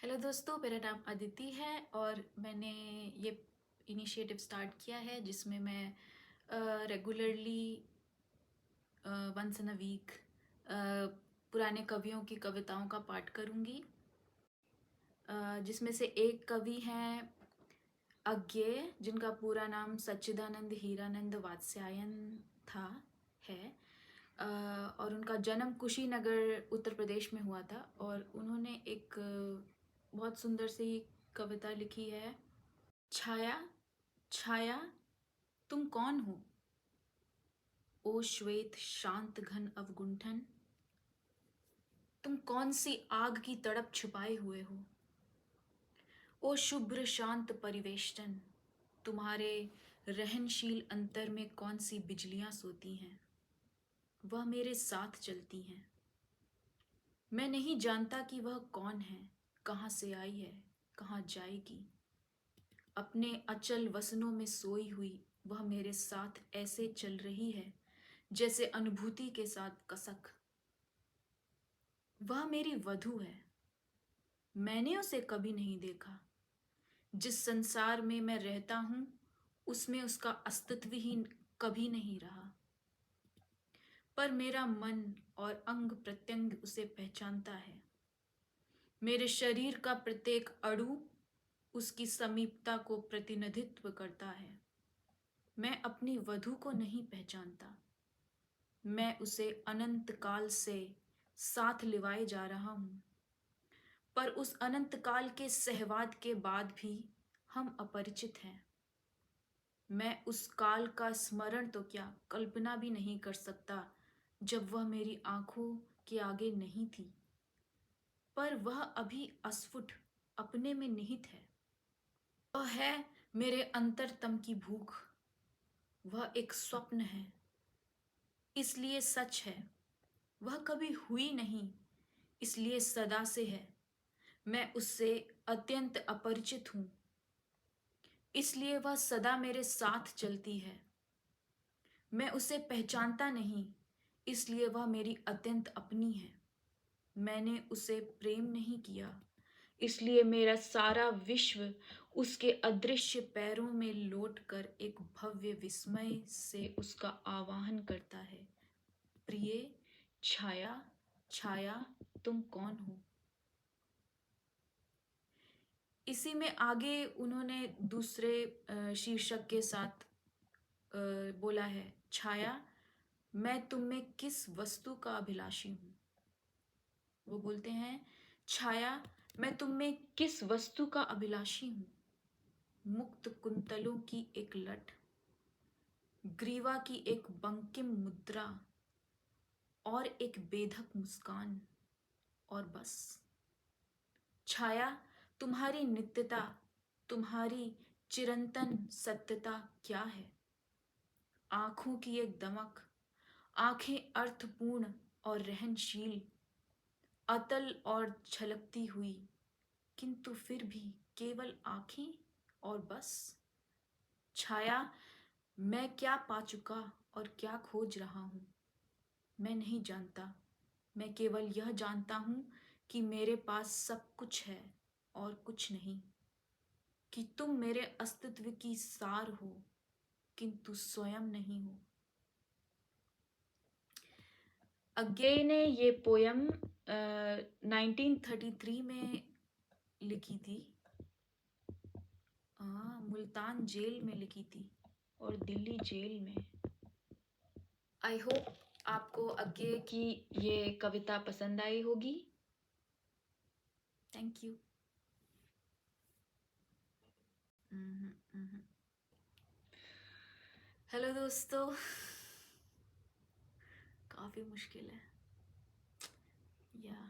Hello दोस्तों, मेरा नाम अदिति है और मैंने ये इनिशिएटिव स्टार्ट किया है जिसमें मैं regularly once in a week पुराने कवियों की कविताओं का पाठ करूँगी। जिसमें से एक कवि हैं अज्ञेय, जिनका पूरा नाम सच्चिदानंद हीरानंद वात्स्यायन था है। और उनका जन्म कुशीनगर उत्तर प्रदेश में हुआ था और उन्होंने एक बहुत सुंदर सी कविता लिखी है। छाया छाया तुम कौन हो, ओ श्वेत शांत घन अवगुंठन। तुम कौन सी आग की तड़प छुपाए हुए हो, ओ शुभ्र शांत परिवेष्टन। तुम्हारे रहनशील अंतर में कौन सी बिजलियां सोती हैं, वह मेरे साथ चलती हैं। मैं नहीं जानता कि वह कौन है, कहाँ से आई है, कहाँ जाएगी। अपने अचल वसनों में सोई हुई वह मेरे साथ ऐसे चल रही है जैसे अनुभूति के साथ कसक। वह मेरी वधू है, मैंने उसे कभी नहीं देखा। जिस संसार में मैं रहता हूं उसमें उसका अस्तित्व ही कभी नहीं रहा। पर मेरा मन और अंग प्रत्यंग उसे पहचानता है। मेरे शरीर का प्रत्येक अणु उसकी समीपता को प्रतिनिधित्व करता है। मैं अपनी वधू को नहीं पहचानता। मैं उसे अनंत काल से साथ लिवाए जा रहा हूं, पर उस अनंत काल के सहवाद के बाद भी हम अपरिचित हैं। मैं उस काल का स्मरण तो क्या कल्पना भी नहीं कर सकता जब वह मेरी आंखों के आगे नहीं थी, पर वह अभी अस्फुट अपने में निहित है। वह है मेरे अंतरतम की भूख। वह एक स्वप्न है, इसलिए सच है। वह कभी हुई नहीं, इसलिए सदा से है। मैं उससे अत्यंत अपरिचित हूं, इसलिए वह सदा मेरे साथ चलती है। मैं उसे पहचानता नहीं, इसलिए वह मेरी अत्यंत अपनी है। मैंने उसे प्रेम नहीं किया, इसलिए मेरा सारा विश्व उसके अदृश्य पैरों में लौटकर एक भव्य विस्मय से उसका आवाहन करता है। प्रिय छाया छाया तुम कौन हो। इसी में आगे उन्होंने दूसरे शीर्षक के साथ बोला है, छाया मैं तुम में किस वस्तु का अभिलाषी हूं। वो बोलते हैं, छाया मैं तुम में किस वस्तु का अभिलाषी हूं। मुक्त कुंतलों की एक लट, ग्रीवा की एक बंकिम मुद्रा और एक बेधक मुस्कान, और बस। छाया तुम्हारी नित्यता, तुम्हारी चिरंतन सत्यता क्या है। आंखों की एक दमक, आंखें अर्थपूर्ण और रहनशील, अतल और छलकती हुई, किंतु फिर भी केवल आंखें और बस। छाया मैं क्या पा चुका और क्या खोज रहा हूं, मैं नहीं जानता। मैं केवल यह जानता हूं कि मेरे पास सब कुछ है और कुछ नहीं, कि तुम मेरे अस्तित्व की सार हो किंतु स्वयं नहीं हो। अज्ञेय ने ये पोयम 1933 में लिखी थी। मुल्तान जेल में लिखी थी और दिल्ली जेल में। आई होप आपको अज्ञेय की ये कविता पसंद आई होगी। Thank you. हेलो दोस्तों, काफ़ी मुश्किल है या